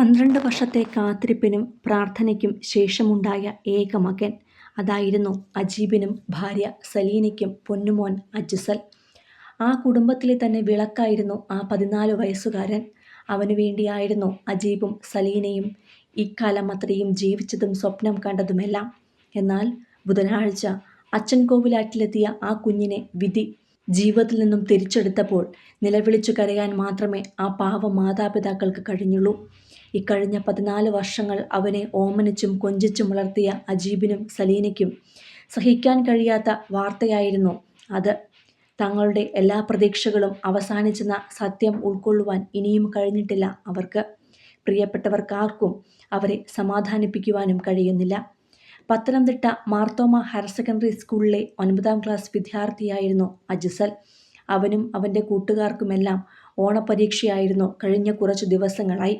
12 വർഷത്തെ കാത്തിരിപ്പിനും പ്രാർത്ഥനയ്ക്കും ശേഷമുണ്ടായ ഏക മകൻ. അതായിരുന്നു അജീബിനും ഭാര്യ സലീനയ്ക്കും പൊന്നുമോൻ അജ്സൽ. ആ കുടുംബത്തിലെ തന്നെ വിളക്കായിരുന്നു ആ 14 വയസ്സുകാരൻ. അവനു വേണ്ടിയായിരുന്നു അജീബും സലീനയും ഇക്കാലം അത്രയും ജീവിച്ചതും സ്വപ്നം കണ്ടതുമെല്ലാം. എന്നാൽ ബുധനാഴ്ച അച്ചൻകോവിലാറ്റിലെത്തിയ ആ കുഞ്ഞിനെ വിധി ജീവിതത്തിൽ നിന്നും തിരിച്ചെടുത്തപ്പോൾ നിലവിളിച്ചു കരയാൻ മാത്രമേ ആ പാവ മാതാപിതാക്കൾക്ക് കഴിഞ്ഞുള്ളൂ. ഇക്കഴിഞ്ഞ 14 വർഷങ്ങൾ അവനെ ഓമനിച്ചും കൊഞ്ചിച്ചും വളർത്തിയ അജീബിനും സലീനയ്ക്കും സഹിക്കാൻ കഴിയാത്ത വാർത്തയായിരുന്നു അത്. തങ്ങളുടെ എല്ലാ പ്രതീക്ഷകളും അവസാനിച്ചെന്ന സത്യം ഉൾക്കൊള്ളുവാൻ ഇനിയും കഴിഞ്ഞിട്ടില്ല അവർക്ക്. പ്രിയപ്പെട്ടവർക്കാർക്കും അവരെ സമാധാനിപ്പിക്കുവാനും കഴിയുന്നില്ല. പത്തനംതിട്ട മാർത്തോമ ഹയർ സെക്കൻഡറി സ്കൂളിലെ 9ാം ക്ലാസ് വിദ്യാർത്ഥിയായിരുന്നു അജ്സൽ. അവനും അവൻ്റെ കൂട്ടുകാർക്കുമെല്ലാം ഓണപരീക്ഷയായിരുന്നു കഴിഞ്ഞ കുറച്ചു ദിവസങ്ങളായി.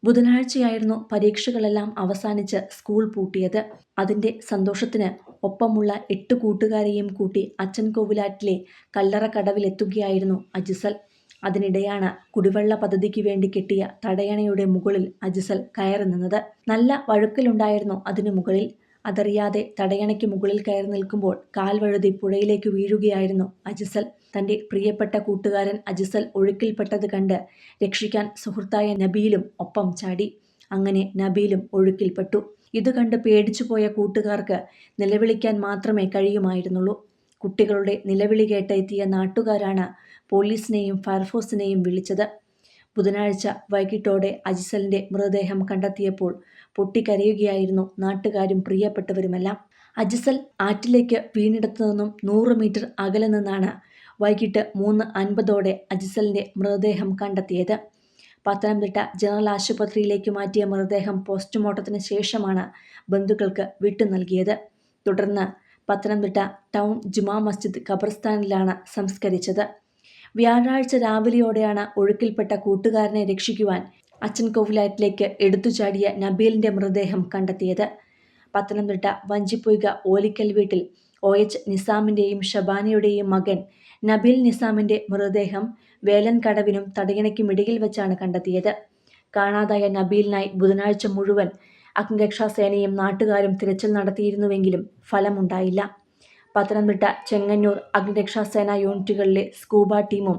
ബുധനാഴ്ചയായിരുന്നു പരീക്ഷകളെല്ലാം അവസാനിച്ച് സ്കൂൾ പൂട്ടിയത്. അതിൻ്റെ സന്തോഷത്തിന് ഒപ്പമുള്ള 8 കൂട്ടുകാരെയും കൂട്ടി അച്ചൻകോവിലാറ്റിലെ കല്ലറക്കടവിലെത്തുകയായിരുന്നു അജ്സൽ. അതിനിടെയാണ് കുടിവെള്ള പദ്ധതിക്ക് വേണ്ടി കെട്ടിയ തടയണയുടെ മുകളിൽ അജ്സൽ കയറി നിന്നത്. നല്ല വഴുക്കലുണ്ടായിരുന്നു അതിനു മുകളിൽ. അതറിയാതെ തടയണയ്ക്ക് മുകളിൽ കയറി നിൽക്കുമ്പോൾ കാൽ വഴുതി പുഴയിലേക്ക് വീഴുകയായിരുന്നു അജ്സൽ. തൻ്റെ പ്രിയപ്പെട്ട കൂട്ടുകാരൻ അജ്സൽ ഒഴുക്കിൽപ്പെട്ടത് കണ്ട് രക്ഷിക്കാൻ സുഹൃത്തായ നബീലും ഒപ്പം ചാടി. അങ്ങനെ നബീലും ഒഴുക്കിൽപ്പെട്ടു. ഇത് കണ്ട് പേടിച്ചുപോയ കൂട്ടുകാർക്ക് നിലവിളിക്കാൻ മാത്രമേ കഴിയുമായിരുന്നുള്ളൂ. കുട്ടികളുടെ നിലവിളി കേട്ട് എത്തിയ നാട്ടുകാരാണ് പോലീസിനെയും ഫയർഫോഴ്സിനെയും വിളിച്ചത്. ബുധനാഴ്ച വൈകിട്ടോടെ അജ്സലിൻ്റെ മൃതദേഹം കണ്ടെത്തിയപ്പോൾ പൊട്ടിക്കരയുകയായിരുന്നു നാട്ടുകാരും പ്രിയപ്പെട്ടവരുമെല്ലാം. അജ്സൽ ആറ്റിലേക്ക് വീണിടത്തു നിന്നും 100 മീറ്റർ അകലെ നിന്നാണ് വൈകിട്ട് 3:50 അജ്സലിൻ്റെ മൃതദേഹം കണ്ടെത്തിയത്. പത്തനംതിട്ട ജനറൽ ആശുപത്രിയിലേക്ക് മാറ്റിയ മൃതദേഹം പോസ്റ്റ്മോർട്ടത്തിന് ശേഷമാണ് ബന്ധുക്കൾക്ക് വിട്ടു നൽകിയത്. തുടർന്ന് പത്തനംതിട്ട ടൗൺ ജുമാ മസ്ജിദ് ഖബർസ്ഥാനിലാണ് സംസ്കരിച്ചത്. വ്യാഴാഴ്ച രാവിലെയോടെയാണ് ഒഴുക്കിൽപ്പെട്ട കൂട്ടുകാരനെ രക്ഷിക്കുവാൻ അച്ചൻകോവിലാറ്റിലേക്ക് എടുത്തുചാടിയ നബീലിൻ്റെ മൃതദേഹം കണ്ടെത്തിയത്. പത്തനംതിട്ട വഞ്ചിപ്പൊയ്ക ഓലിക്കൽ വീട്ടിൽ OH നിസാമിൻ്റെയും ഷബാനയുടെയും മകൻ നബീൽ നിസാമിൻ്റെ മൃതദേഹം വേലൻകടവിനും തടയണയ്ക്കും ഇടയിൽ വെച്ചാണ് കണ്ടെത്തിയത്. കാണാതായ നബീലിനായി ബുധനാഴ്ച മുഴുവൻ അഗ്നിരക്ഷാസേനയും നാട്ടുകാരും തിരച്ചിൽ നടത്തിയിരുന്നുവെങ്കിലും ഫലമുണ്ടായില്ല. പത്തനംതിട്ട ചെങ്ങന്നൂർ അഗ്നിരക്ഷാസേന യൂണിറ്റുകളിലെ സ്കൂബ ടീമും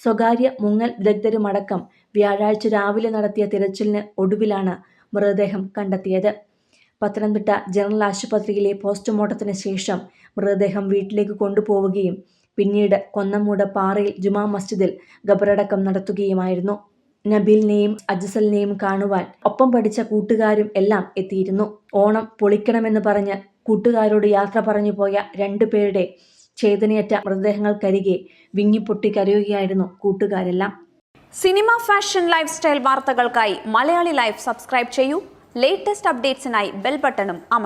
സ്വകാര്യ മുങ്ങൽ വിദഗ്ധരുമടക്കം വ്യാഴാഴ്ച രാവിലെ നടത്തിയ തിരച്ചിലിന് ഒടുവിലാണ് മൃതദേഹം കണ്ടെത്തിയത്. പത്തനംതിട്ട ജനറൽ ആശുപത്രിയിലെ പോസ്റ്റ്മോർട്ടത്തിന് ശേഷം മൃതദേഹം വീട്ടിലേക്ക് കൊണ്ടുപോവുകയും പിന്നീട് കൊന്നമൂട് പാറയിൽ ജുമാ മസ്ജിദിൽ ഖബറടക്കം നടത്തുകയുമായിരുന്നു. നബീലിനെയും അജ്സലിനെയും കാണുവാൻ ഒപ്പം പഠിച്ച കൂട്ടുകാരും എല്ലാം എത്തിയിരുന്നു. ഓണം പൊളിക്കണമെന്ന് പറഞ്ഞ് കൂട്ടുകാരോട് യാത്ര പറഞ്ഞു പോയ 2 പേരുടെ ചേതനയറ്റ മൃതദേഹങ്ങൾക്കരികെ വിങ്ങിപ്പൊട്ടി കരയുകയായിരുന്നു കൂട്ടുകാരെല്ലാം. സിനിമ, ഫാഷൻ, ലൈഫ് സ്റ്റൈൽ വാർത്തകൾക്കായി മലയാളി ലൈഫ് സബ്സ്ക്രൈബ് ചെയ്യൂ. ലേറ്റസ്റ്റ് അപ്ഡേറ്റ്സിനായി ബെൽ ബട്ടണും അമർത്തുക.